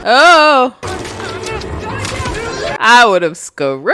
Oh, I would have screamed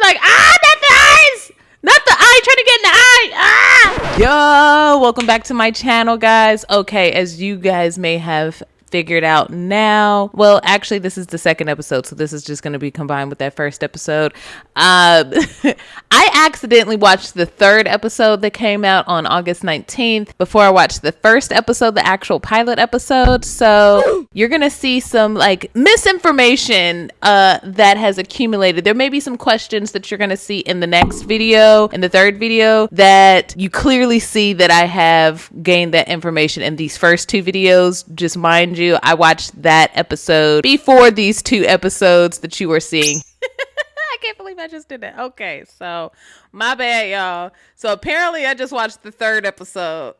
like, not the eyes, not the eye, trying to get in the eye. Yo, welcome back to my channel, guys. Okay, as you guys may have figured out now, well, actually this is the second episode, so this is just going to be combined with that first episode. I accidentally watched the third episode that came out on August 19th before I watched the first episode, the actual pilot episode. So you're gonna see some like misinformation that has accumulated. There may be some questions that you're gonna see in the next video, in the third video, that you clearly see that I have gained that information in these first two videos. Just mind you, I watched that episode before these two episodes that you are seeing. I can't believe I just did that. Okay, so my bad, y'all. So apparently I just watched the third episode.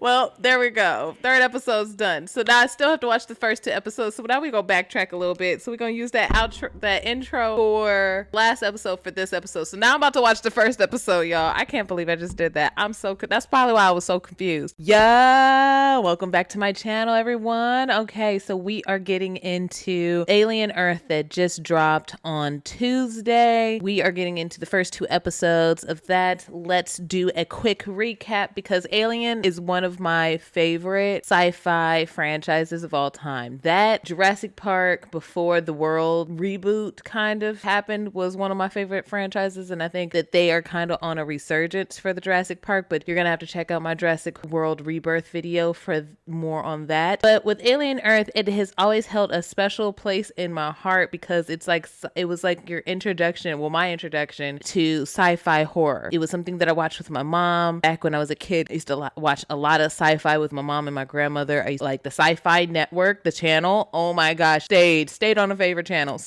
Well, there we go. Third episode's done. So now I still have to watch the first two episodes. So now we're going to backtrack a little bit. So we're going to use that outro, that intro for last episode for this episode. So now I'm about to watch the first episode, y'all. I can't believe I just did that. That's probably why I was so confused. Yeah. Welcome back to my channel, everyone. Okay. So we are getting into Alien Earth that just dropped on Tuesday. We are getting into the first two episodes of that. Let's do a quick recap because Alien is one of my favorite sci-fi franchises of all time. That Jurassic Park before the world reboot kind of happened was one of my favorite franchises, and I think that they are kind of on a resurgence for the Jurassic Park, but you're gonna have to check out my Jurassic World Rebirth video for more on that. But with Alien Earth, it has always held a special place in my heart because it was like your introduction, well, my introduction to sci-fi horror. It was something that I watched with my mom back when I was a kid. I used to watch a lot of sci-fi with my mom and my grandmother. I used to like the Sci-Fi Network, the channel. Oh my gosh, stayed on a favorite channel.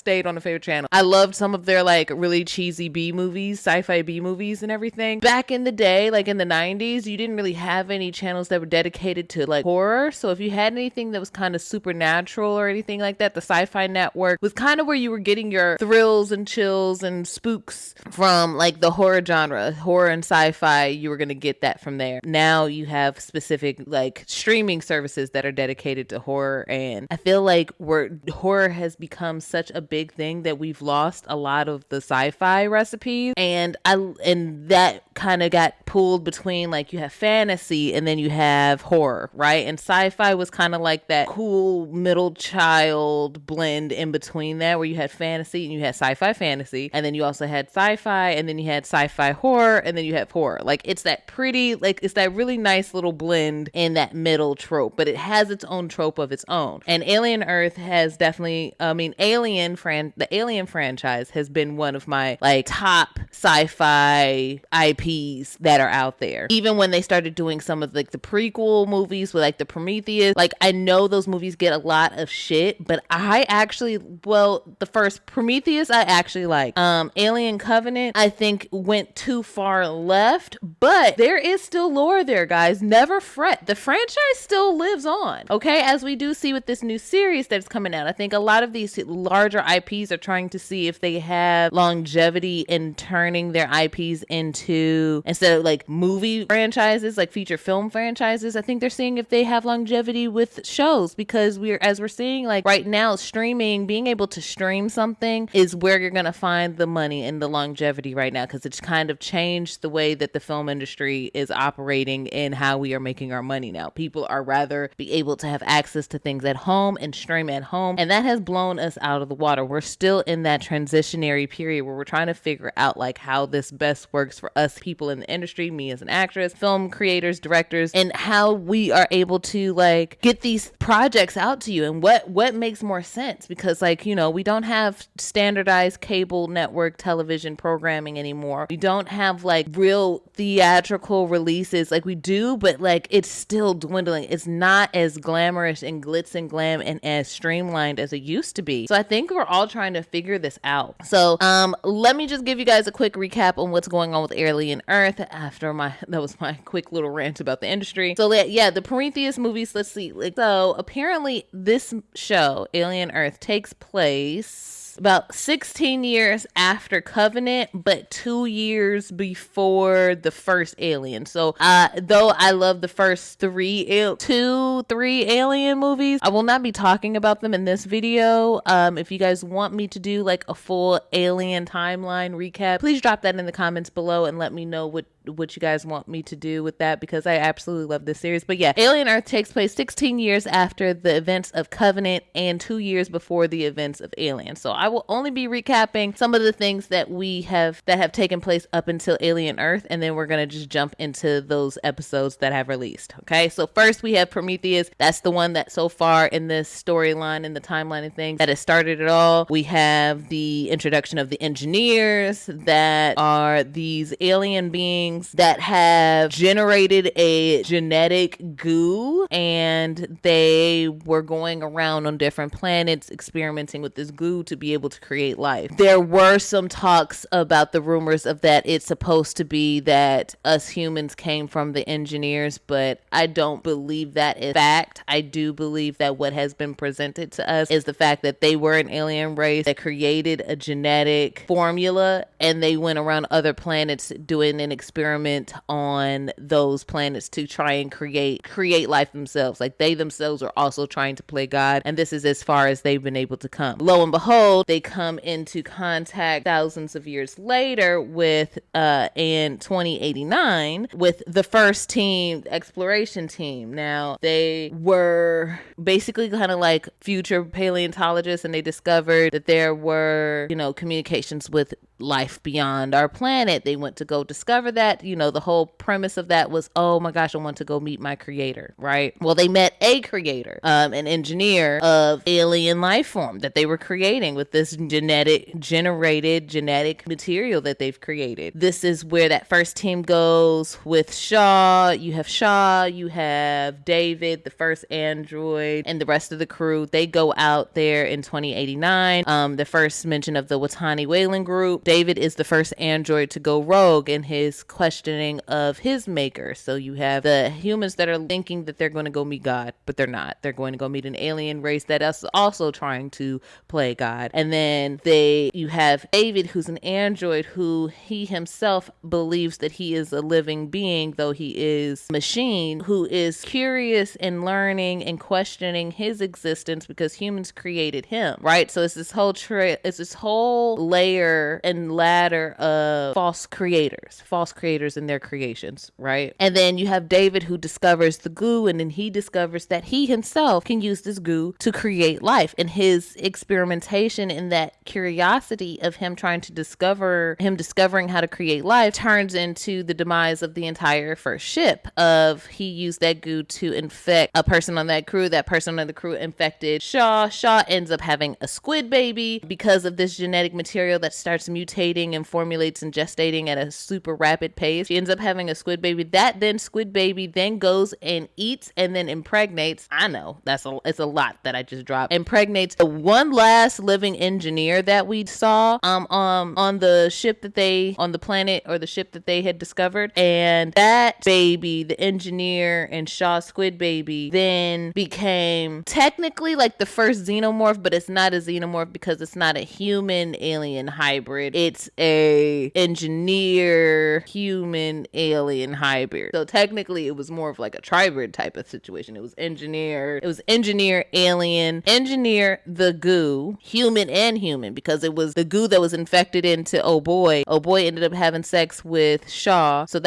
I loved some of their like really cheesy B movies, sci-fi B movies and everything. Back in the day, like in the 90s, you didn't really have any channels that were dedicated to like horror. So if you had anything that was kind of supernatural or anything like that, the Sci-Fi Network was kind of where you were getting your thrills and chills and spooks from, like the horror genre, horror and sci-fi. You were going to get that from there. Now you have specific like streaming services that are dedicated to horror, and I feel like horror has become such a big thing that we've lost a lot of the sci-fi recipes, and that kind of got pulled between, like, you have fantasy and then you have horror, right? And sci-fi was kind of like that cool middle child blend in between that, where you had fantasy and you had sci-fi fantasy, and then you also had sci-fi, and then you had sci-fi horror, and then you have horror. Like, it's that pretty, like, it's that really nice little blend in that middle trope, but it has its own trope of its own. And Alien Earth has definitely, the Alien franchise has been one of my like top sci-fi IPs that are out there. Even when they started doing some of like the prequel movies with like the Prometheus, like I know those movies get a lot of shit, but the first Prometheus I actually like. Alien Covenant I think went too far left, but there is still lore there, guys. Never fret. The franchise still lives on, okay? As we do see with this new series that's coming out. I think a lot of these larger IPs are trying to see if they have longevity in turning their IPs into, instead of like movie franchises, like feature film franchises, I think they're seeing if they have longevity with shows, because as we're seeing like right now, streaming, being able to stream something is where you're going to find the money and the longevity right now, because it's kind of changed the way that the film industry is operating and how we are making our money now. People are rather be able to have access to things at home and stream at home, and that has blown us out of the water. We're still in that transitionary period where we're trying to figure out like how this best works for us people in the industry, me as an actress, film creators, directors, and how we are able to like get these projects out to you, and what makes more sense, because like, you know, we don't have standardized cable network television programming anymore. We don't have like real theatrical releases like we do, but like it's still dwindling. It's not as glamorous and glitz and glam and as streamlined as it used to be. So I think we're all trying to figure this out. So let me just give you guys a quick recap on what's going on with Alien Earth after that was my quick little rant about the industry. So yeah, the Prometheus movies, let's see. So apparently this show, Alien Earth, takes place it's about 16 years after Covenant, but 2 years before the first Alien. So though I love the first three Alien movies, I will not be talking about them in this video. If you guys want me to do like a full Alien timeline recap, please drop that in the comments below and let me know what you guys want me to do with that, because I absolutely love this series. But yeah, Alien Earth takes place 16 years after the events of Covenant and 2 years before the events of Alien. So I will only be recapping some of the things that have taken place up until Alien Earth, and then we're gonna just jump into those episodes that have released. Okay, so first we have Prometheus. That's the one that so far in this storyline, in the timeline and things, that has started it all. We have the introduction of the engineers, that are these alien beings that have generated a genetic goo, and they were going around on different planets experimenting with this goo to be able to create life. There were some talks about the rumors of that it's supposed to be that us humans came from the engineers, but I don't believe that is fact. I do believe that what has been presented to us is the fact that they were an alien race that created a genetic formula, and they went around other planets doing an experiment on those planets to try and create life themselves. Like, they themselves are also trying to play God, and this is as far as they've been able to come. Lo and behold, they come into contact thousands of years later with in 2089 with the first team, the exploration team. Now, they were basically kind of like future paleontologists, and they discovered that there were, communications with life beyond our planet. They went to go discover that. The whole premise of that was, oh my gosh, I want to go meet my creator, right? Well, they met a creator, an engineer of alien life form that they were creating with this generated genetic material that they've created. This is where that first team goes with Shaw. You have David, the first android, and the rest of the crew. They go out there in 2089. The first mention of the Yutani Weyland group. David is the first android to go rogue in his questioning of his maker. So you have the humans that are thinking that they're going to go meet God, but they're not. They're going to go meet an alien race that is also trying to play God. And then you have David, who's an android, who he himself believes that he is a living being, though he is a machine, who is curious and learning and questioning his existence because humans created him, right? So it's this whole layer and ladder of false creators in their creations, right? And then you have David, who discovers the goo, and then he discovers that he himself can use this goo to create life. And his experimentation and that curiosity of him discovering how to create life turns into the demise of the entire first ship. He used that goo to infect a person on that crew. That person on the crew infected Shaw. Shaw ends up having a squid baby because of this genetic material that starts mutating and formulates and gestating at a super rapid pace. She ends up having a squid baby. That squid baby then goes and eats and then impregnates. I know it's a lot that I just dropped. Impregnates the one last living engineer that we saw on the ship on the planet or the ship that they had discovered. And that baby, the engineer and Shaw's squid baby, then became technically like the first xenomorph, but it's not a xenomorph because it's not a human alien hybrid. It's a engineer human alien hybrid. So technically it was more of like a tribrid type of situation. It was engineer alien, engineer the goo, human and human, because it was the goo that was infected into Oh Boy ended up having sex with Shaw. So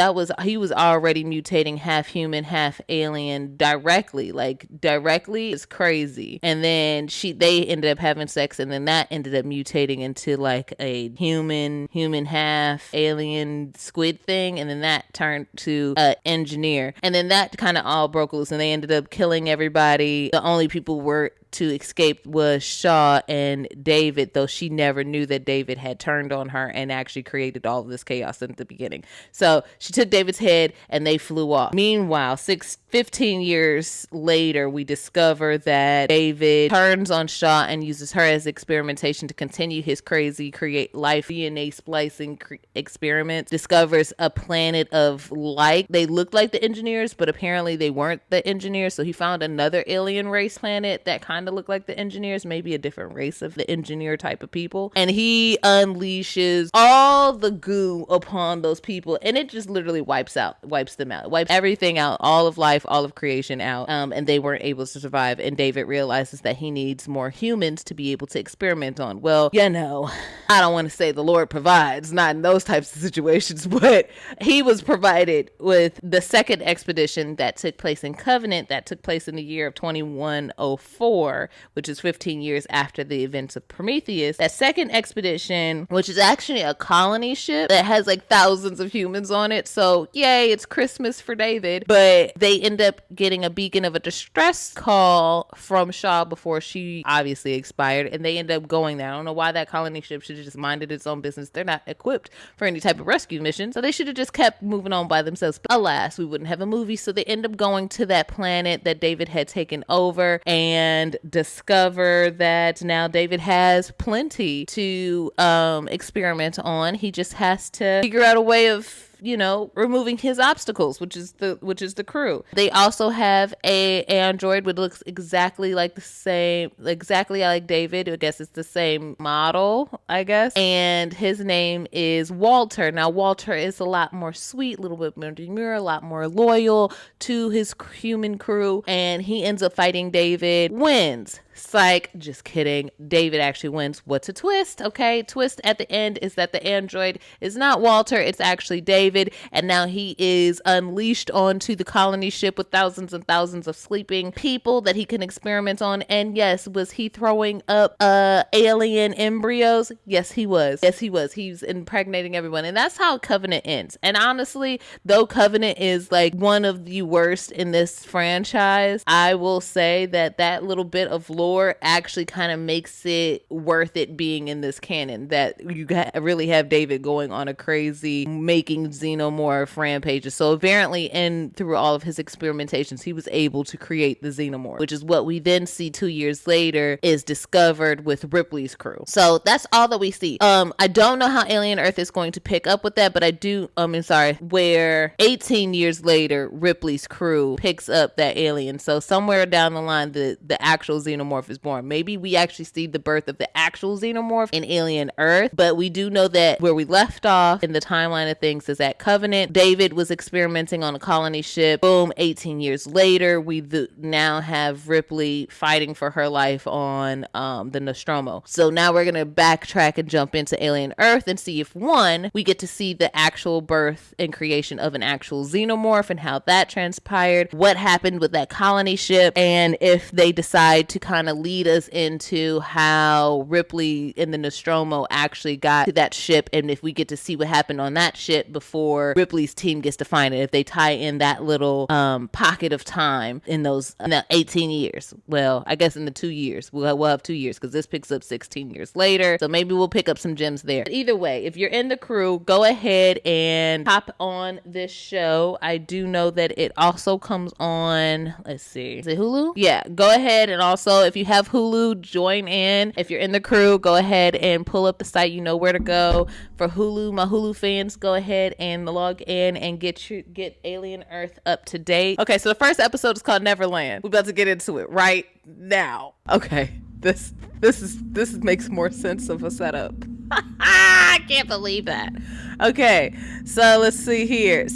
he was already mutating half human, half alien directly. Like, directly is crazy. And then they ended up having sex, and then that ended up mutating into like a human half alien squid thing, and then that turned to engineer, and then that kind of all broke loose, and they ended up killing everybody. The only people were to escape was Shaw and David, though she never knew that David had turned on her and actually created all of this chaos in the beginning. So she took David's head and they flew off. Meanwhile, 15 years later, we discover that David turns on Shaw and uses her as experimentation to continue his crazy create life DNA splicing experiment. Discovers a planet of they looked like the engineers, but apparently they weren't the engineers. So he found another alien race planet that kind kind of look like the engineers, maybe a different race of the engineer type of people. And he unleashes all the goo upon those people, and it just literally wipes them out, wipes everything out, all of life, all of creation out. And they weren't able to survive. And David realizes that he needs more humans to be able to experiment on. Well, I don't want to say the Lord provides, not in those types of situations, but he was provided with the second expedition that took place in Covenant, that took place in the year of 2104, which is 15 years after the events of Prometheus. That second expedition, which is actually a colony ship that has like thousands of humans on it. So yay, it's Christmas for David. But they end up getting a beacon of a distress call from Shaw before she obviously expired, and they end up going there. I don't know why that colony ship should have just minded its own business. They're not equipped for any type of rescue mission, so they should have just kept moving on by themselves. But alas, we wouldn't have a movie. So they end up going to that planet that David had taken over and discover that now David has plenty to experiment on. He just has to figure out a way of removing his obstacles, which is the crew. They also have a android which looks exactly like David. I guess it's the same model, I guess. And his name is Walter. Now, Walter is a lot more sweet, a little bit more demure, a lot more loyal to his human crew. And he ends up fighting David, wins. Psych, just kidding. David actually wins. What's a twist? Okay, twist at the end is that the android is not Walter, it's actually David, and now he is unleashed onto the colony ship with thousands and thousands of sleeping people that he can experiment on. And yes, was he throwing up alien embryos? Yes, he was. He's impregnating everyone, and that's how Covenant ends. And honestly, though Covenant is like one of the worst in this franchise, I will say that little bit of lore actually kind of makes it worth it being in this canon, that you really have David going on a crazy making Xenomorph rampages. So apparently through all of his experimentations, he was able to create the Xenomorph, which is what we then see 2 years later is discovered with Ripley's crew. So that's all that we see. I don't know how Alien Earth is going to pick up with that, but I do, where 18 years later, Ripley's crew picks up that alien. So somewhere down the line, the actual Xenomorph is born. Maybe we actually see the birth of the actual Xenomorph in Alien Earth, but we do know that where we left off in the timeline of things is at Covenant. David was experimenting on a colony ship. Boom, 18 years later, we now have Ripley fighting for her life on the Nostromo. So now we're going to backtrack and jump into Alien Earth and see if, one, we get to see the actual birth and creation of an actual Xenomorph and how that transpired, what happened with that colony ship, and if they decide to kind of lead us into how Ripley in the Nostromo actually got to that ship, and if we get to see what happened on that ship before Ripley's team gets to find it, if they tie in that little pocket of time in that 18 years. Well, I guess in the 2 years. We'll have 2 years because this picks up 16 years later. So maybe we'll pick up some gems there. But either way, if you're in the crew, go ahead and hop on this show. I do know that it also comes on, let's see, is it Hulu? Yeah, go ahead, and also if you have Hulu, join in. If you're in the crew, go ahead and pull up the site. You know where to go. For Hulu, my Hulu fans, go ahead and log in and get Alien Earth up to date. Okay, so the first episode is called Neverland. We're about to get into it right now. Okay, this makes more sense of a setup. I can't believe that. Okay, so let's see here.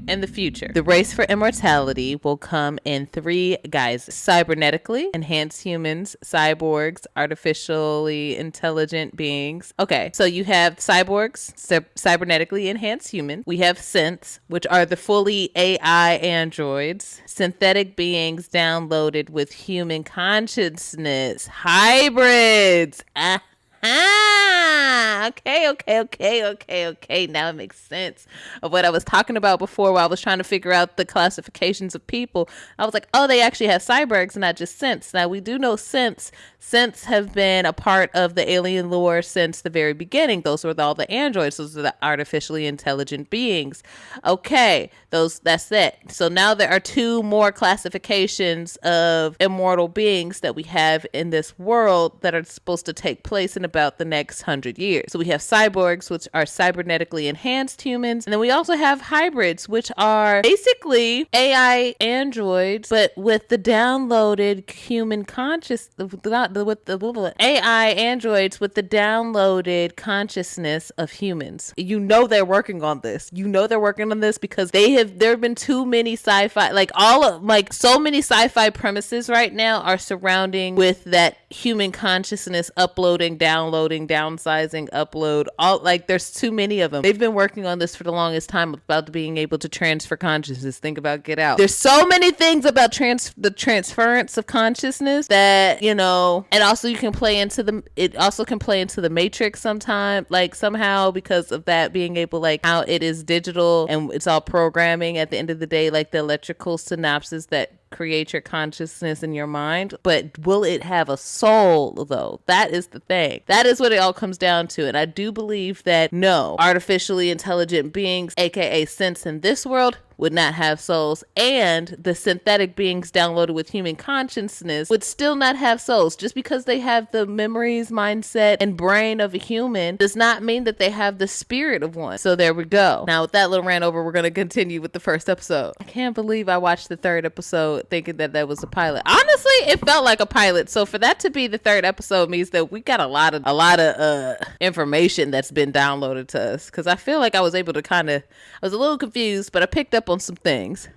In the future, the race for immortality will come in 3 guises: cybernetically enhanced humans, cyborgs, artificially intelligent beings. Okay, so you have cyborgs, cybernetically enhanced humans. We have synths, which are the fully AI androids, synthetic beings downloaded with human consciousness, hybrids. Okay. Now it makes sense of what I was talking about before, while I was trying to figure out the classifications of people. I was like, oh, they actually have cyborgs, not just synths. Now, we do know synths. Synths have been a part of the alien lore since the very beginning. Those were all the androids. Those are the artificially intelligent beings. Okay, that's it. So now there are 2 more classifications of immortal beings that we have in this world that are supposed to take place in a about the next 100 years. So we have cyborgs, which are cybernetically enhanced humans. And then we also have hybrids, which are basically AI androids, but with the downloaded human AI androids with the downloaded consciousness of humans. You know they're working on this. You know they're working on this because there have been too many sci-fi, so many sci-fi premises right now are surrounding with that human consciousness uploading, downloading, downsizing, upload, all, like, there's too many of them. They've been working on this for the longest time about being able to transfer consciousness. Think about Get Out. There's so many things about the transference of consciousness that, and also it also can play into the Matrix sometime, like somehow, because of that being able, like, how it is digital and it's all programming at the end of the day, like the electrical synapses that create your consciousness in your mind. But will it have a soul, though? That is the thing. That is what it all comes down to. And I do believe that no, artificially intelligent beings, aka synths in this world, would not have souls, and the synthetic beings downloaded with human consciousness would still not have souls. Just because they have the memories, mindset, and brain of a human does not mean that they have the spirit of one. So there we go. Now, with that little rant over, we're going to continue with the first episode. I can't believe I watched the third episode thinking that was a pilot. Honestly, it felt like a pilot. So for that to be the third episode means that we got a lot of information that's been downloaded to us. Because I feel like I was able to I was a little confused, but I picked up on some things.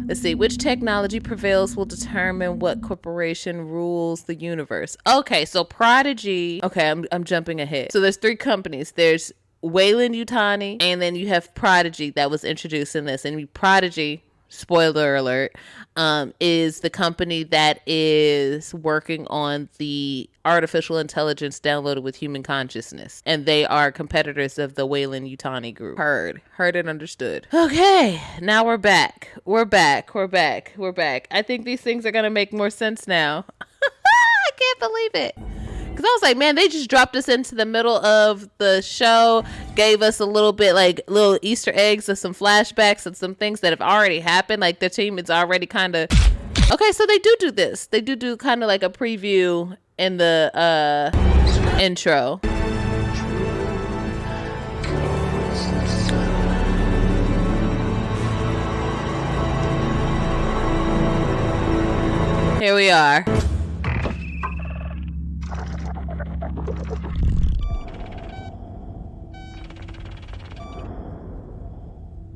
Let's see. Which technology prevails will determine what corporation rules the universe. Okay, so Prodigy. Okay, I'm jumping ahead. So there's 3 companies. There's Weyland-Yutani, and then you have Prodigy that was introduced in this. And Prodigy, spoiler alert, is the company that is working on the artificial intelligence downloaded with human consciousness, and they are competitors of the Weyland-Yutani group. Heard and understood. Okay, now we're back. I think these things are gonna make more sense now. I can't believe it. Because I was like, man, they just dropped us into the middle of the show, gave us a little bit, like, little Easter eggs of some flashbacks and some things that have already happened. Like, the team is already kind of... Okay, so they do this. They do kind of like a preview in the intro. Here we are.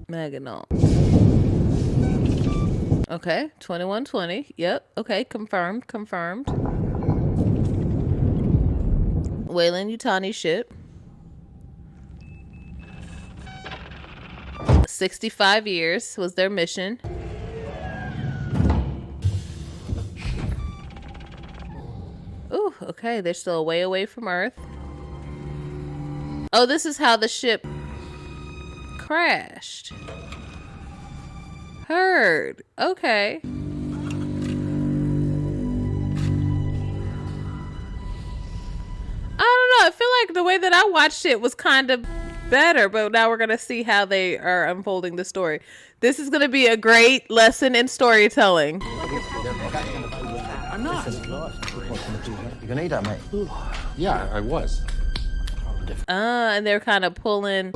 Maginot. Okay, 2120. Yep. Okay, confirmed. Weyland-Yutani ship. 65 years was their mission. Ooh, okay, they're still way away from Earth. Oh, this is how the ship crashed. Heard. Okay. I don't know. I feel like the way that I watched it was kind of better, but now we're going to see how they are unfolding the story. This is going to be a great lesson in storytelling. I'm not. You gonna eat that, mate? Yeah, I was. And they're kind of pulling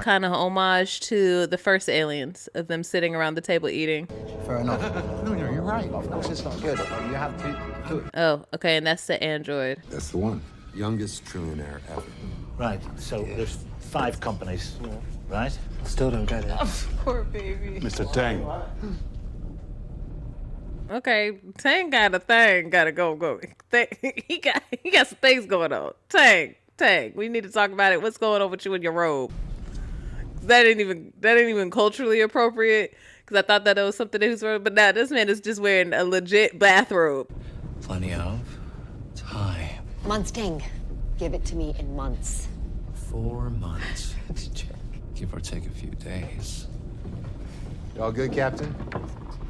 kind of homage to the first Aliens, of them sitting around the table eating. Fair enough. No, you're right. Of course it's not good. You have to do it. Oh, okay, and that's the android. That's the one. Youngest trillionaire ever. Right, so there's 5 companies, right? Still don't get it. Poor baby. Mr. Tang. Okay, Tang got a thing. Gotta go. He got some things going on. Tang. We need to talk about it. What's going on with you in your robe? That ain't even culturally appropriate. Because I thought that it was something that he was wearing, but now this man is just wearing a legit bathrobe. Plenty of time. Months, Ting. Give it to me in months. 4 months. Give or take a few days. All good, Captain?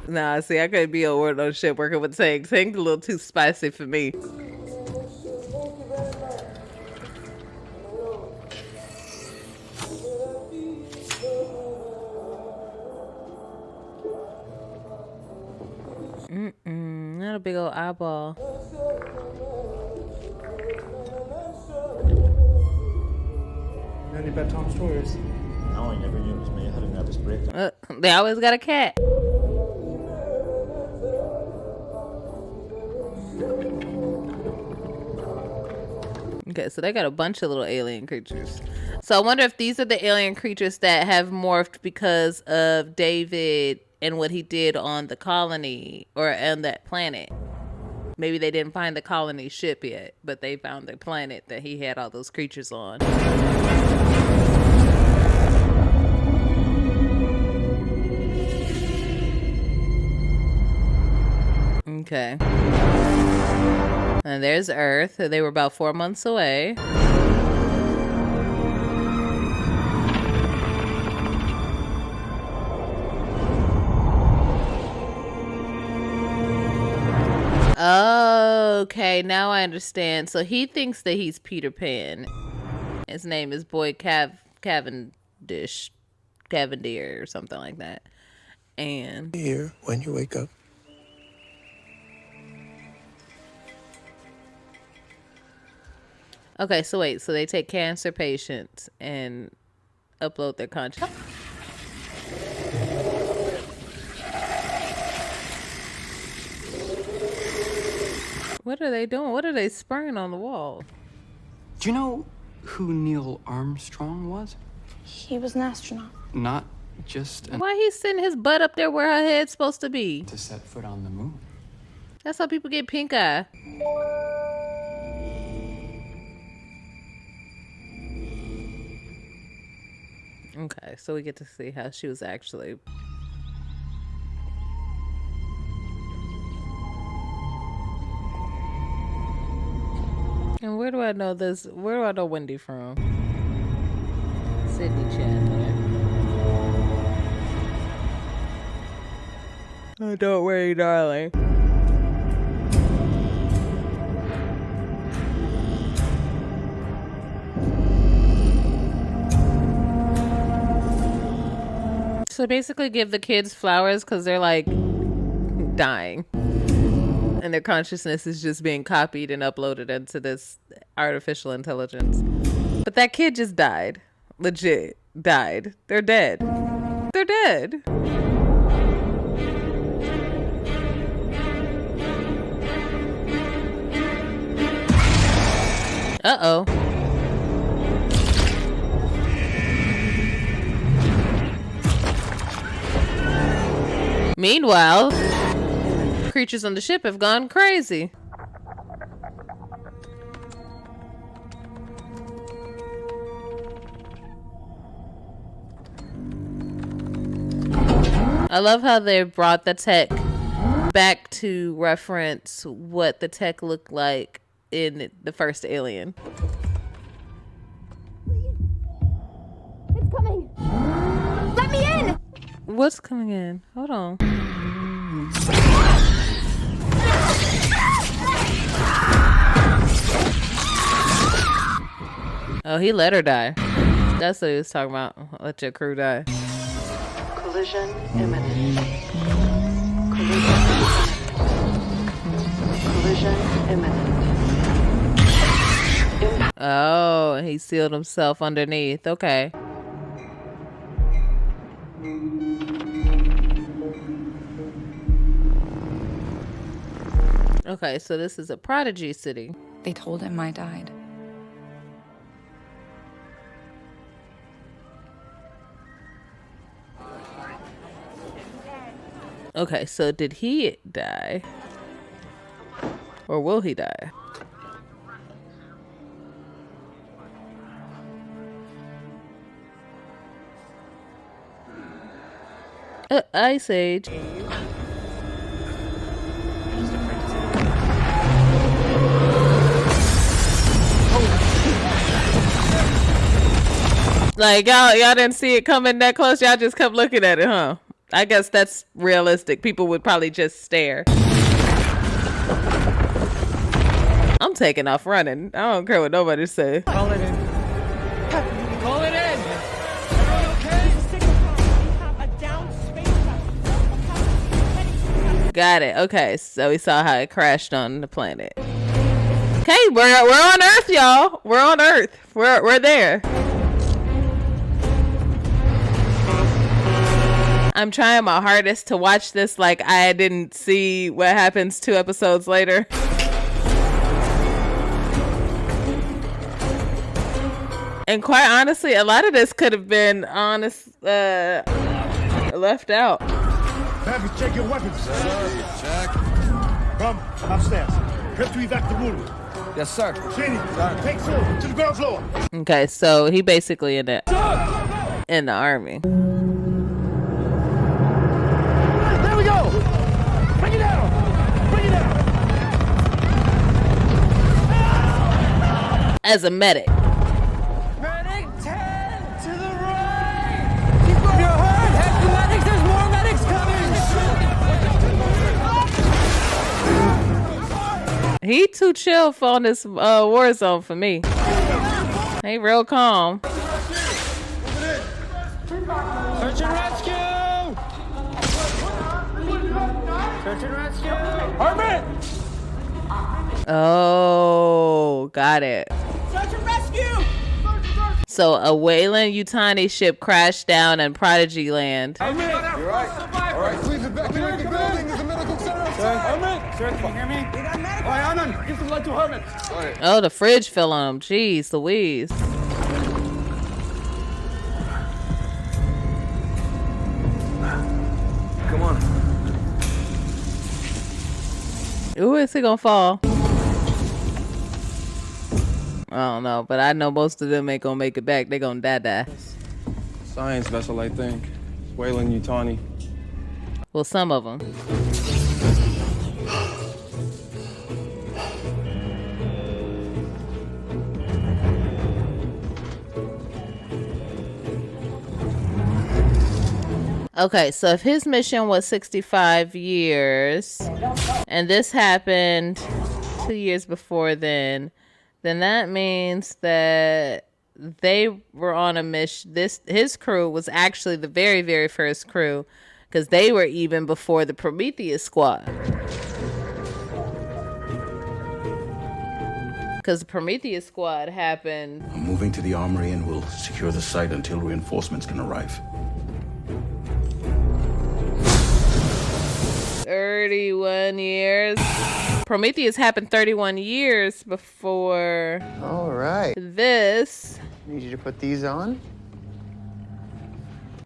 Nah, see, I couldn't be on word on shit working with Tang. Tang's a little too spicy for me. Not a big old eyeball. Any bedtime stories? No, I never knew it was me. I had a nervous breakdown. They always got a cat. Okay, so they got a bunch of little alien creatures. So I wonder if these are the alien creatures that have morphed because of David and what he did on the colony or on that planet. Maybe they didn't find the colony ship yet, but they found the planet that he had all those creatures on. Okay. And there's Earth. They were about 4 months away. Okay, now I understand. So he thinks that he's Peter Pan. His name is Boy Cavendier or something like that. And here when you wake up. okay, so wait, so they take cancer patients and upload their consciousness. What are they doing? What are they spraying on the wall? Do you know who Neil Armstrong was? He was an astronaut. Not just Why he sitting his butt up there where her head's supposed to be? to set foot on the moon. That's how people get pink eye. Okay, so we get to see how she was actually. And where do I know this? Where do I know Wendy from? Sydney Chandler. Oh, don't worry, darling. So basically give the kids flowers because they're like dying. And their consciousness is just being copied and uploaded into this artificial intelligence. But that kid just died. Legit. Died. They're dead. They're dead. Uh-oh. Meanwhile, creatures on the ship have gone crazy. I love how they brought the tech back to reference what the tech looked like in the first Alien. It's coming. Let me in. What's coming in? Hold on. Oh, he let her die. That's what he was talking about. Let your crew die. Collision imminent. Collision imminent. Oh, he sealed himself underneath. Okay. Okay, so this is a prodigy city. They told him I died. Okay, so did he die? Or will he die? Ice Age. Like y'all didn't see it coming that close. Y'all just kept looking at it, huh? I guess that's realistic. People would probably just stare. I'm taking off running. I don't care what nobody says. Call it in. Call it in. Got it. Okay, so we saw how it crashed on the planet. Okay, we're on Earth, y'all. We're on Earth. We're there. I'm trying my hardest to watch this like I didn't see what happens 2 episodes later. And quite honestly, a lot of this could have been left out. Have you check your weapons? Check. Come upstairs. Prep to evac the room. Yes, sir. Sydney, take Phil to the ground floor. Okay, so he basically in the army. There we go. Bring it down. Bring it down. As a medic. Medic 10 to the right. Keep going. You're hurt. Head to medics. There's more medics coming. He too chill for this war zone for me. He real calm. Search and rescue. Search and rescue. Armin. Oh, got it. Search and rescue. So a Weyland-Yutani ship crashed down in Prodigy Land. You're right. All right, please evacuate the building. There's a medical center outside. Herman. Sir, can you hear me? We got medical. All right, Armin. Give some light to Herman. Oh, the fridge fell on him. Jeez Louise. Come on. Ooh, is he gonna fall? I don't know, but I know most of them ain't gonna make it back. They gonna die. Science vessel, I think. Weyland-Yutani. Well, some of them. Okay, so if his mission was 65 years, and this happened 2 years before then that means that they were on a mission. His crew was actually the very, very first crew, because they were even before the Prometheus squad. Because the Prometheus squad happened. I'm moving to the armory and we'll secure the site until reinforcements can arrive. 31 years. Prometheus happened 31 years before. All right. This. Need you to put these on.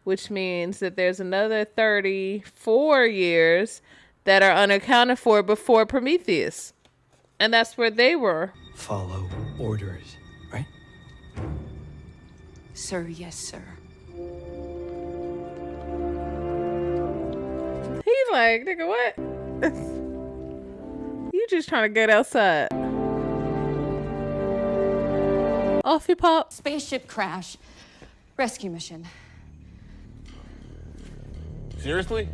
Which means that there's another 34 years that are unaccounted for before Prometheus. And that's where they were. Follow orders, right? Sir, yes, sir. He's like, nigga, what? You just trying to get outside. Off you pop. Spaceship crash. Rescue mission. Seriously?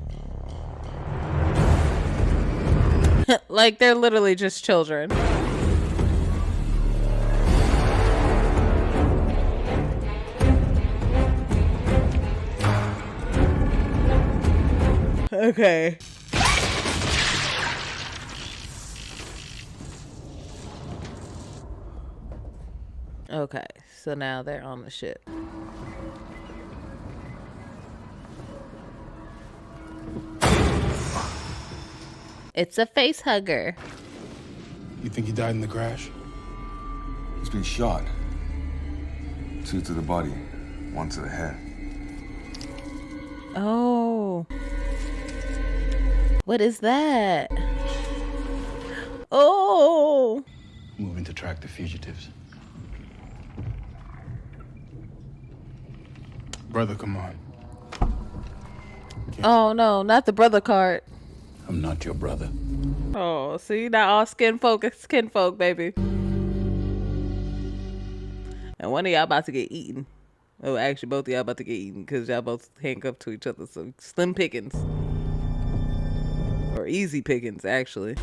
Like, they're literally just children. Okay. Okay, so now they're on the ship. It's a face hugger. You think he died in the crash? He's been shot. 2 to the body, 1 to the head. Oh. What is that? Oh. Moving to track the fugitives. Brother, come on. Oh no, not the brother card. I'm not your brother. Oh, see, not all skin folk, baby. And one of y'all about to get eaten. Oh, actually, both of y'all about to get eaten because y'all both handcuffed to each other. So slim pickings. Or easy pickings, actually.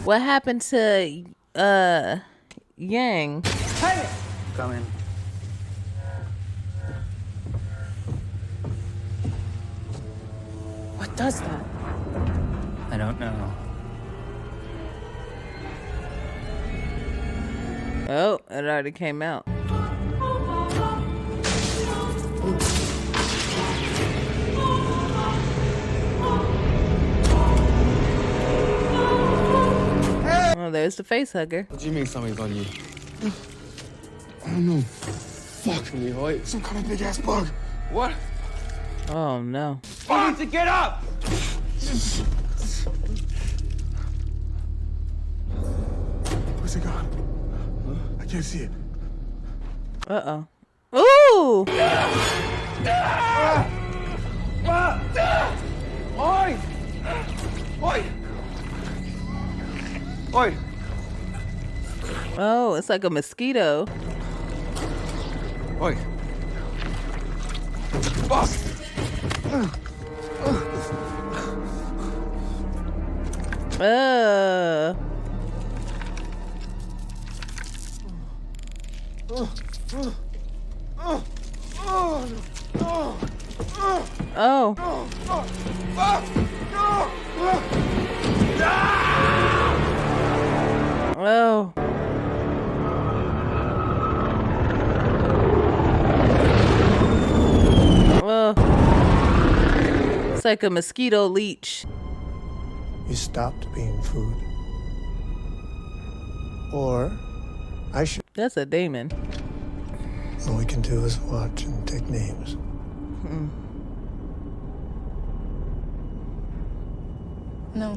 What happened to Yang? Hey! Come in. What does that? I don't know. Oh, it already came out. Oh, there's the face hugger. What do you mean something's on you? I don't know. Fuck me, right? Some kind of big ass bug. What? Oh no. You need to get up! Where's it gone? Huh? I can't see it. Uh-oh. Ooh! Oi! Oi! Oi! Oh, it's like a mosquito. Oi! Boss! Oh. Oh. It's like a mosquito leech. You stopped being food. Or I should. That's a demon. All we can do is watch and take names. No.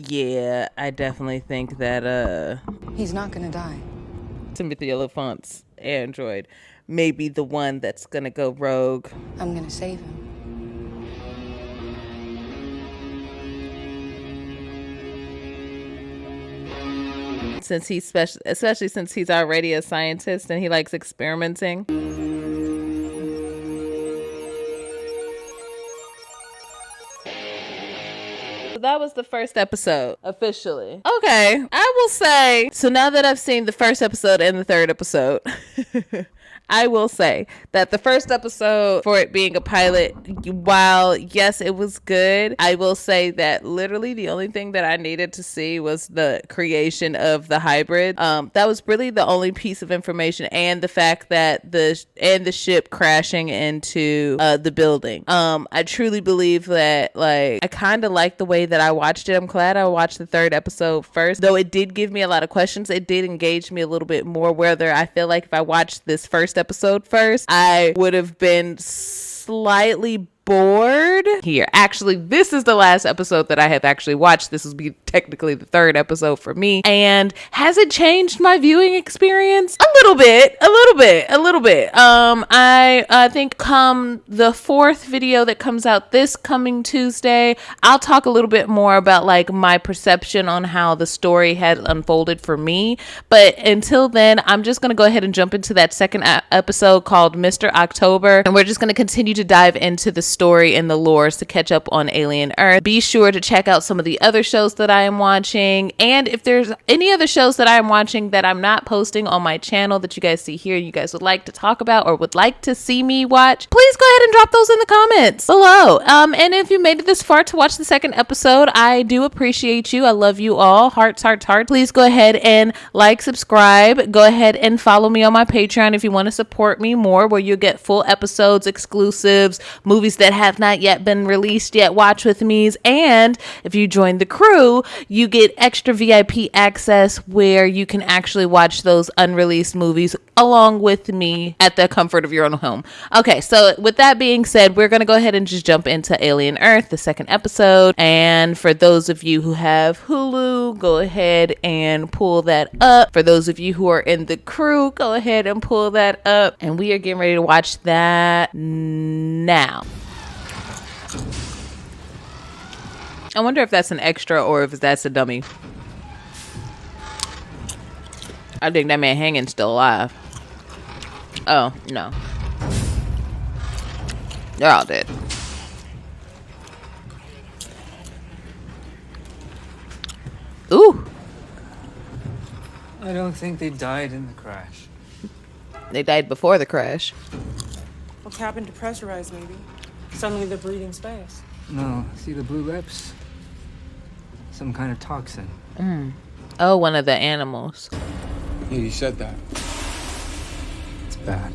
Yeah, I definitely think that He's not gonna die. Timothy Olyphant's android may be the one that's gonna go rogue. I'm gonna save him. Since he's especially since he's already a scientist and he likes experimenting. So that was the first episode, officially. Okay, I will say, so now that I've seen the first episode and the third episode, I will say that the first episode, for it being a pilot, while yes, it was good, I will say that literally the only thing that I needed to see was the creation of the hybrid. That was really the only piece of information, and the fact that the ship crashing into the building. I truly believe that, like, I kind of like the way that I watched it. I'm glad I watched the third episode first, though it did give me a lot of questions. It did engage me a little bit more, whether I feel like if I watched this first episode first, I would have been slightly bored. Here, actually, this is the last episode that I have actually watched. This will be technically the third episode for me. And has it changed my viewing experience? A little bit. I think come the fourth video that comes out this coming Tuesday, I'll talk a little bit more about like my perception on how the story had unfolded for me. But until then, I'm just going to go ahead and jump into that second episode called Mr. October. And we're just going to continue to dive into the story and the lores to catch up on Alien Earth. Be sure to check out some of the other shows that I am watching, and if there's any other shows that I am watching that I'm not posting on my channel that you guys see here, you guys would like to talk about or would like to see me watch, please go ahead and drop those in the comments below. And if you made it this far to watch the second episode, I do appreciate you. I love you all. Hearts. Please go ahead and like, subscribe. Go ahead and follow me on my Patreon if you want to support me more, where you'll get full episodes, exclusives, movies that have not yet been released yet, watch with me's, and if you join the crew, you get extra VIP access where you can actually watch those unreleased movies along with me at the comfort of your own home. Okay, so with that being said, we're going to go ahead and just jump into Alien Earth, the second episode. And for those of you who have Hulu, go ahead and pull that up. For those of you who are in the crew, go ahead and pull that up. And we are getting ready to watch that now. I wonder if that's an extra or if that's a dummy. I think that man hanging's still alive. Oh, no. They're all dead. Ooh. I don't think they died in the crash. They died before the crash. What happened to pressurize, maybe? Suddenly the breathing's fast. No, see the blue lips? Some kind of toxin. Oh, one of the animals. Yeah, you said that. It's bad.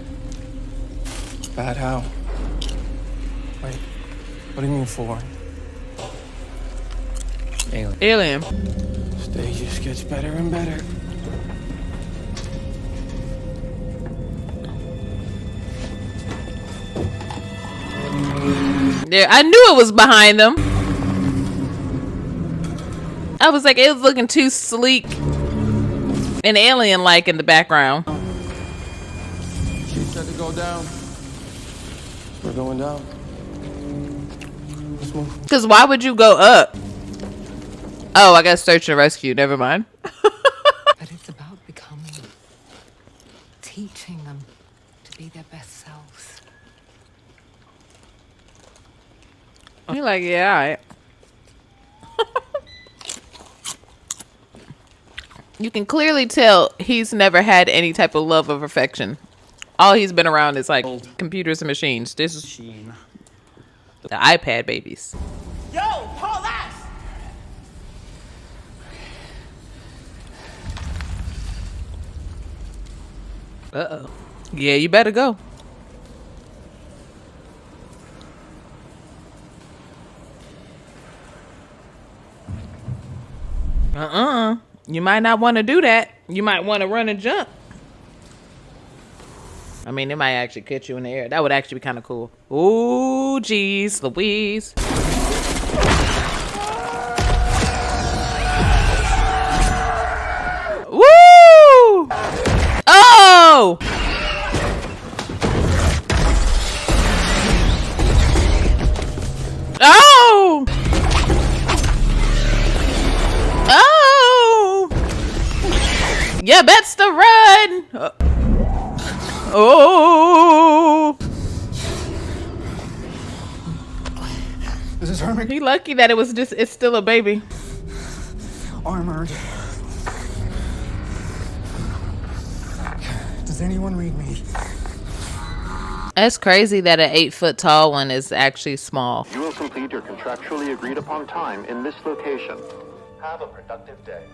Bad how? Wait, what do you mean for? Alien. Stage just gets better and better. There, I knew it was behind them. I was like, it was looking too sleek and alien-like in the background. She said to go down. We're going down. Let's move. Because why would you go up? Oh, I got search and rescue. Never mind. But it's about becoming, teaching them to be their best selves. You're like, yeah, all right. You can clearly tell he's never had any type of love of affection. All he's been around is like computers and machines. This is the iPad babies. Yo, haul ass! Uh-oh. Yeah, you better go. You might not want to do that. You might want to run and jump. I mean, it might actually catch you in the air. That would actually be kind of cool. Ooh, geez, Louise. Woo! Oh! Oh! Oh! Yeah, bets to run. Oh! Is this Hermit? He lucky that it's still a baby. Armored. Does anyone read me? That's crazy that an 8-foot tall one is actually small. You will complete your contractually agreed upon time in this location. Have a productive day.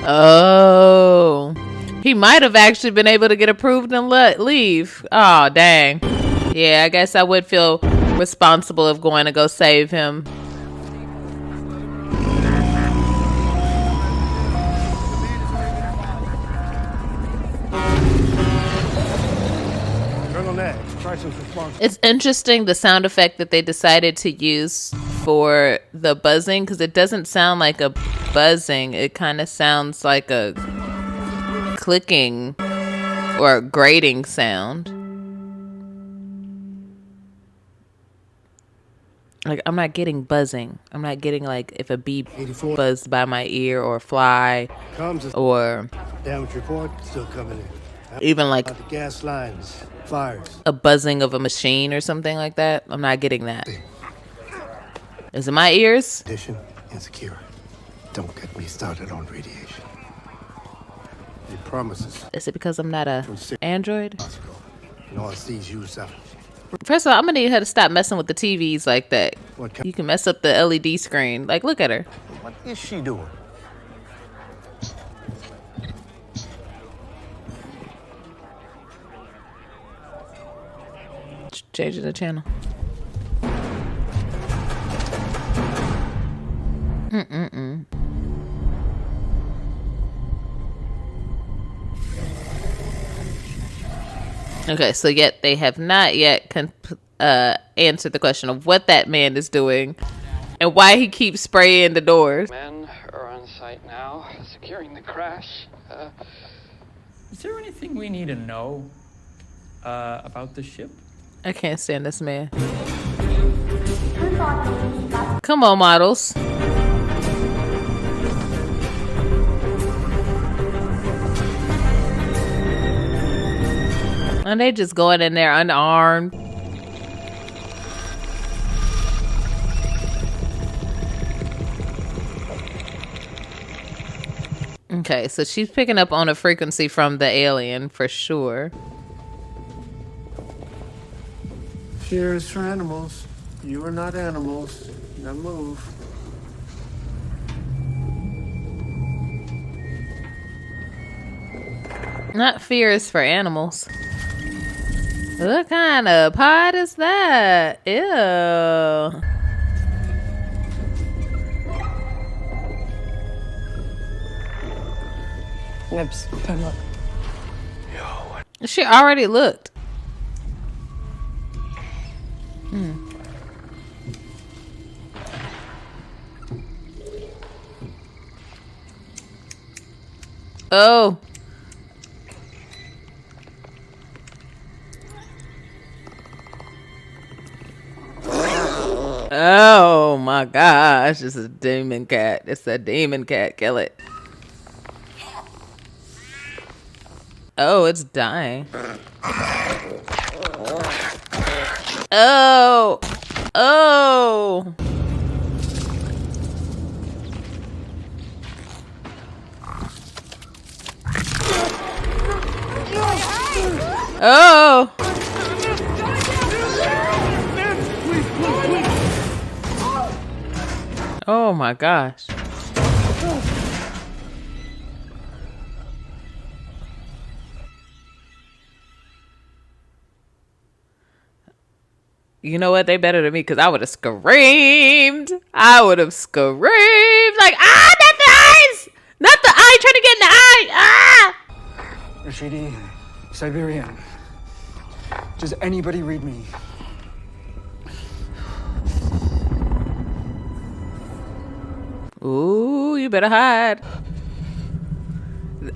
Oh, he might have actually been able to get approved and leave. Oh, dang. Yeah, I guess I would feel responsible of going to go save him. It's interesting the sound effect that they decided to use for the buzzing, because it doesn't sound like a buzzing. It kind of sounds like a clicking or a grating sound. Like, I'm not getting buzzing. I'm not getting like if a bee buzzed by my ear or a fly or damage report still coming in. Even like the gas lines, fires, a buzzing of a machine or something like that. I'm not getting that. Is it my ears? Condition insecure. Don't get me started on radiation. It promises. Is it because I'm not a android? And all I see is you suffer. First of all, I'm gonna need her to stop messing with the TVs like that. You can mess up the LED screen. Like, look at her. What is she doing? Changing the channel. Okay, so yet they have not yet answered the question of what that man is doing and why he keeps spraying the doors. Men are on site now, securing the crash. Is there anything we need to know about the ship? I can't stand this man. Come on, models. And they just going in there unarmed. Okay, so she's picking up on a frequency from the alien for sure. Fear is for animals. You are not animals. Now move. Not fear is for animals. What kind of pot is that? Ew. Nibs, come look. She already looked. Oh. Oh my gosh, it's a demon cat. It's a demon cat. Kill it. Oh, it's dying. Oh. Oh. Oh. Oh my gosh. You know what? They better than me because I would have screamed. I would have screamed like, ah, not the eyes! Not the eye! Trying to get in the eye! Ah! Rashidi, Siberian. Does anybody read me? Ooh, you better hide.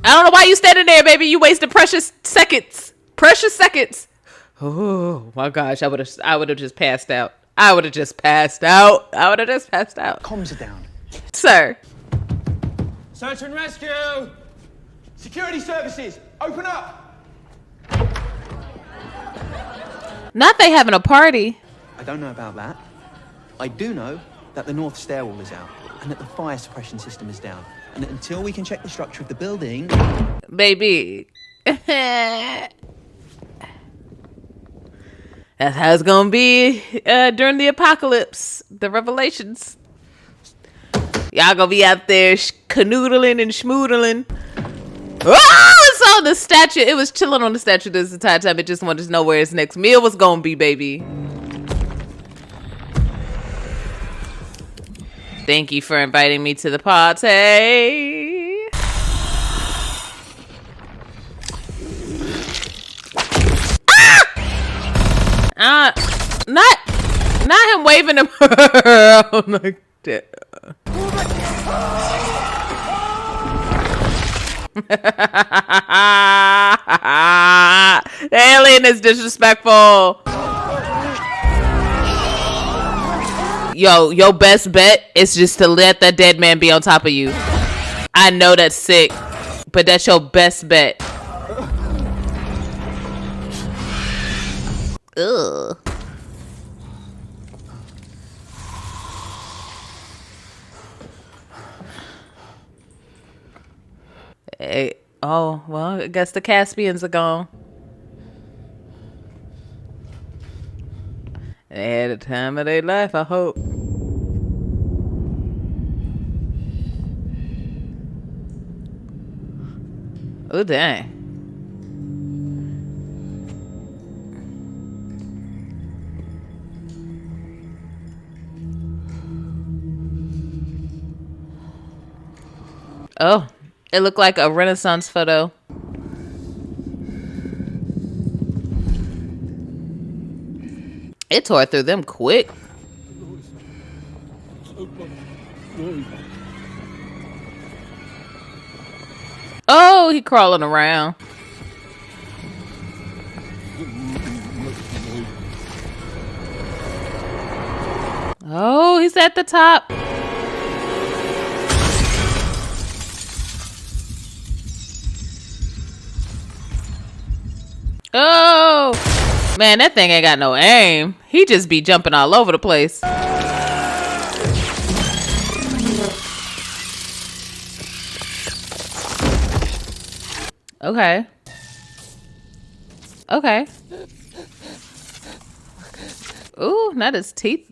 I don't know why you standing there, baby. You wasted precious seconds. Precious seconds. Oh my gosh, I would have just passed out. I would have just passed out. Comms are down. Sir. Search and rescue! Security services, open up! Not they having a party. I don't know about that. I do know that the north stairwell is out and that the fire suppression system is down. And that until we can check the structure of the building... Baby. That's how it's gonna be during the apocalypse, the revelations. Y'all gonna be out there canoodling and schmoodling. Oh, it's on the statue. It was chilling on the statue this entire time. It just wanted to know where its next meal was gonna be, baby. Thank you for inviting me to the party. Not him waving him around like that. The alien is disrespectful. Yo, your best bet is just to let that dead man be on top of you. I know that's sick, but that's your best bet. Ugh. Hey, oh, well, I guess the Caspians are gone. They had a time of their life, I hope. Oh, dang. Oh, it looked like a Renaissance photo. It tore through them quick. Oh, he crawling around. Oh, he's at the top. Oh, man, that thing ain't got no aim. He just be jumping all over the place. Okay. Okay. Ooh, not his teeth.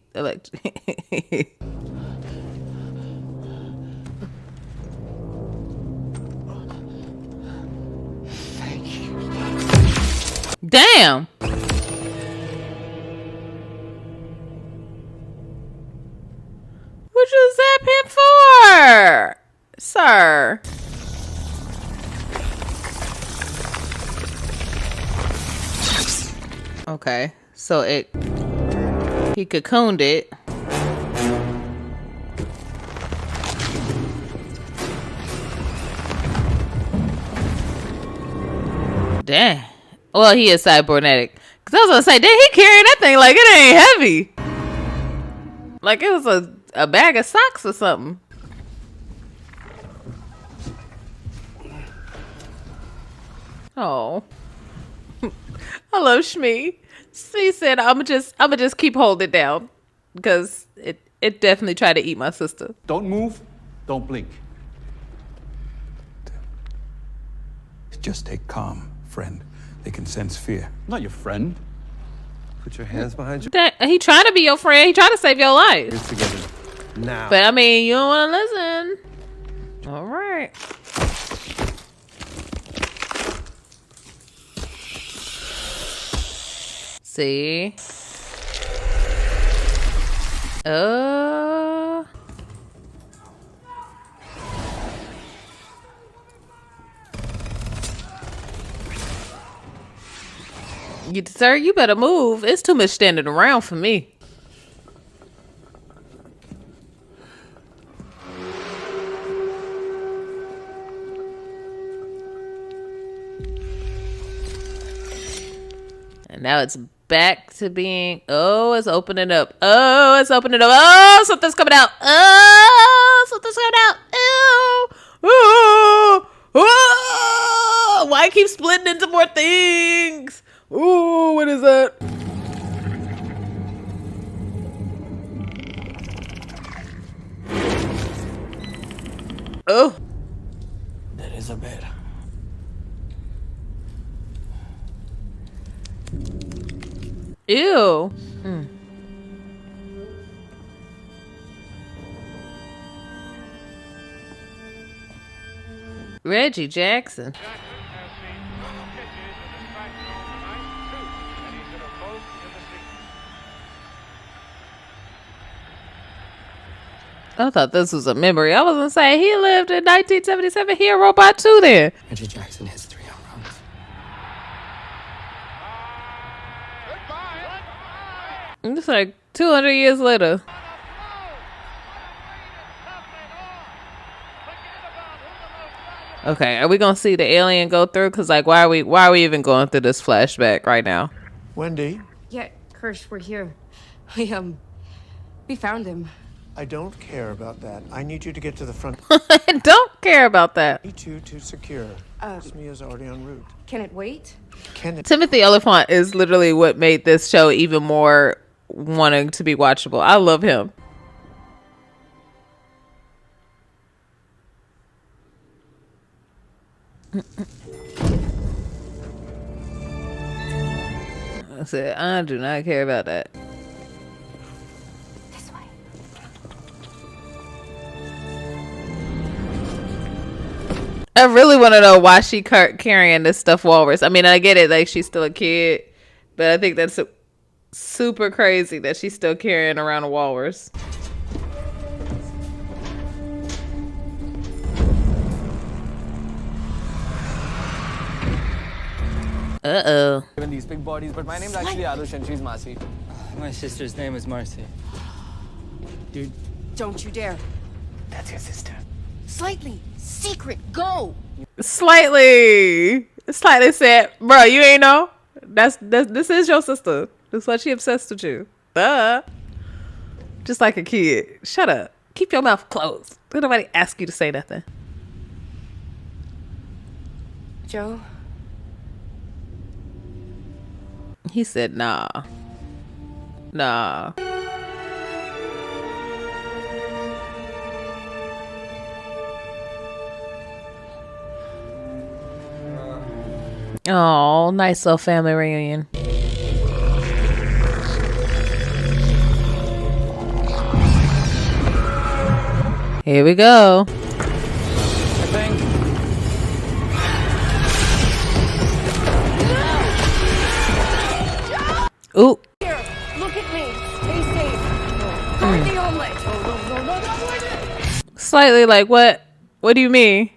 Thank Damn. What you zap him for, sir? Okay, so he cocooned it. Damn. Well, he is cybernetic. Cause I was gonna say, did he carry that thing like it ain't heavy? Like it was a bag of socks or something. Oh. I love Shmi. She said, "I'ma just keep holding it down, because it definitely tried to eat my sister." Don't move. Don't blink. Just stay calm, friend. They can sense fear. Not your friend. Put your hands behind you. He trying to be your friend. He trying to save your life. Hands together now. But I mean, you don't want to listen. All right. See. Sir, you better move. It's too much standing around for me. And now it's back to being, oh, it's opening up. Oh, it's opening up. Oh, something's coming out. Oh, something's coming out. Oh, oh, oh. Why keep splitting into more things? Oh, what is that? Oh. There is a bed. Ew. Reggie Jackson. I thought this was a memory. I was gonna say he lived in 1977. He a robot too then. Reggie Jackson has 3 arms. It's like 200 years later. Okay, are we gonna see the alien go through? Cause like, why are we even going through this flashback right now? Wendy? Yeah, Kirsh, we're here. We found him. I don't care about that. I need you to get to the front. I don't care about that. Me too, to secure. Smia's already en route. Can it wait? Timothy Olyphant is literally what made this show even more wanting to be watchable. I love him. I said, I do not care about that. I really want to know why she carrying this stuffed walrus. I mean, I get it, like she's still a kid, but I think that's super crazy that she's still carrying around a walrus. Uh-oh. Even these big bodies, but my name's actually Adarsh and she's Masi. My sister's name is Marcy. Dude. Don't you dare. That's your sister. Slightly. Secret. Go. Slightly said, bro, you ain't know? This is your sister. That's why she obsessed with you. Just like a kid. Shut up. Keep your mouth closed. Did nobody ask you to say nothing? Joe? He said, nah. Nah. Oh, nice little family reunion. Here we go. I think. Ooh. Here, look at me. Stay safe. Guard the omelet. Slightly like, what do you mean?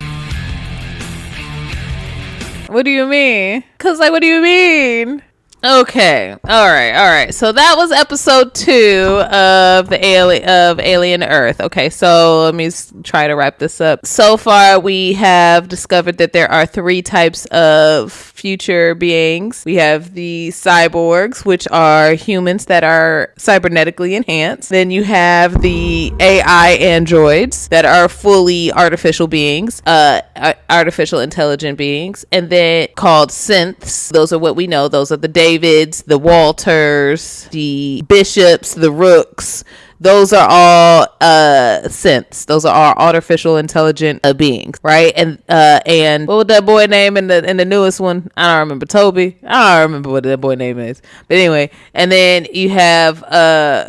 What do you mean? Cause like, what do you mean? Okay, all right. So that was episode 2 of Alien Earth. Okay, so let me try to wrap this up. So far, we have discovered that there are 3 types of future beings. We have the cyborgs, which are humans that are cybernetically enhanced. Then you have the AI androids that are fully artificial beings, artificial intelligent beings, and then called synths. Those are what we know. Those are the Davids, the Walters, the Bishops, the Rooks. Those are all synths. Those are all artificial intelligent beings, right? And what was that boy name in the newest one? I don't remember. Toby. I don't remember what that boy name is. But anyway, and then you have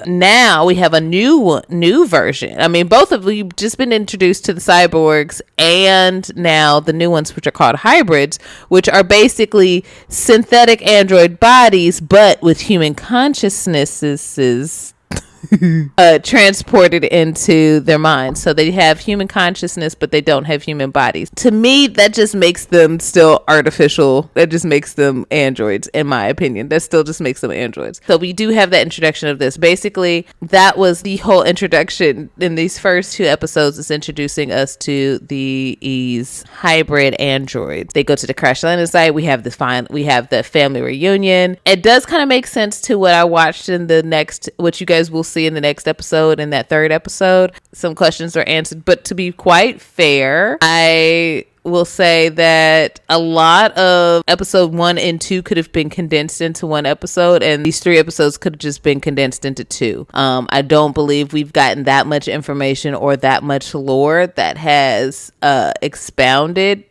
now we have a new version. I mean, both of you just been introduced to the cyborgs and now the new ones, which are called hybrids, which are basically synthetic android bodies, but with human consciousnesses transported into their minds. So they have human consciousness, but they don't have human bodies. To me, that just makes them still artificial. That just makes them androids, in my opinion. That still just makes them androids. So we do have that introduction of this. Basically, that was the whole introduction in these first 2 episodes, is introducing us to these hybrid androids. They go to the crash landing site. We have the family reunion. It does kind of make sense to what I watched in the next, what you guys will see in the next episode, in that 3rd episode. Some questions are answered, but to be quite fair, I will say that a lot of episode 1 and 2 could have been condensed into 1 episode, and these 3 episodes could have just been condensed into 2. I don't believe we've gotten that much information or that much lore that has expounded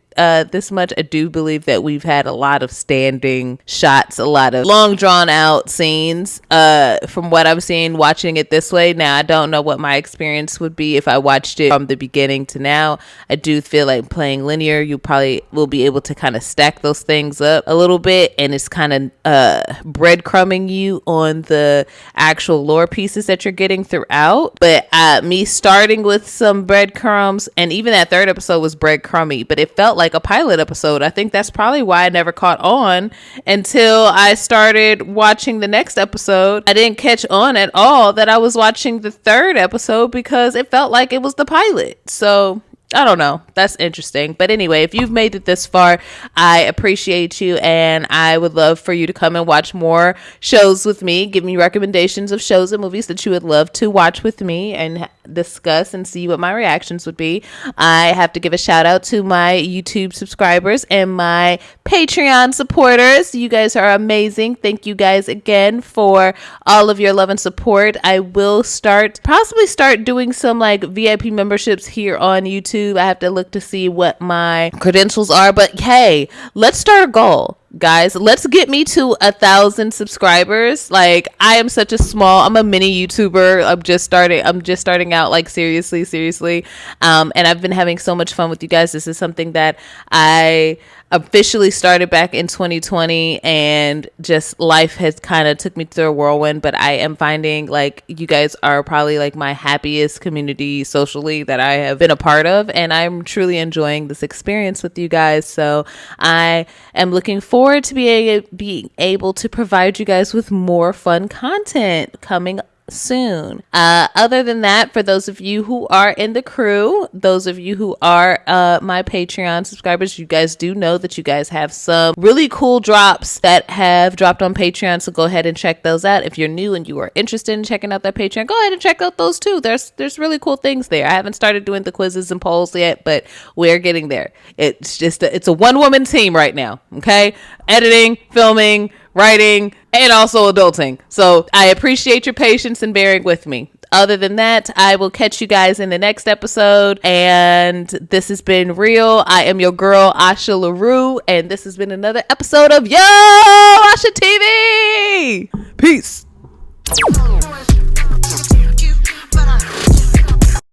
this much. I do believe that we've had a lot of standing shots, a lot of long drawn out scenes from what I'm seeing watching it this way. Now, I don't know what my experience would be if I watched it from the beginning to now. I do feel like playing linear, you probably will be able to kind of stack those things up a little bit, and it's kind of breadcrumbing you on the actual lore pieces that you're getting throughout. But me starting with some breadcrumbs, and even that 3rd episode was breadcrumby, but it felt like a pilot episode. I think that's probably why I never caught on until I started watching the next episode. I didn't catch on at all that I was watching the 3rd episode because it felt like it was the pilot. So I don't know. That's interesting. But anyway, if you've made it this far, I appreciate you, and I would love for you to come and watch more shows with me. Give me recommendations of shows and movies that you would love to watch with me and discuss and see what my reactions would be. I have to give a shout out to my YouTube subscribers and my Patreon supporters. You guys are amazing. Thank you guys again for all of your love and support. I will possibly start doing some like VIP memberships here on YouTube. I have to look to see what my credentials are, but hey, let's start a goal, guys. Let's get me to 1,000 subscribers. Like, I'm a mini YouTuber. I'm just starting out, like, seriously. And I've been having so much fun with you guys. This is something that I officially started back in 2020, and just life has kind of took me through a whirlwind, but I am finding like you guys are probably like my happiest community socially that I have been a part of, and I'm truly enjoying this experience with you guys. So I am looking forward to being able to provide you guys with more fun content coming soon. Other than that, for those of you who are in the crew, those of you who are my Patreon subscribers, you guys do know that you guys have some really cool drops that have dropped on Patreon, so go ahead and check those out. If you're new and you are interested in checking out that Patreon, go ahead and check out those too. There's really cool things there. I haven't started doing the quizzes and polls yet, but we're getting there. It's a one-woman team right now, okay? Editing, filming, writing, and also adulting. So I appreciate your patience and bearing with me. Other than that, I will catch you guys in the next episode. And this has been real. I am your girl, Asha LaRue. And this has been another episode of Yo Asha TV. Peace.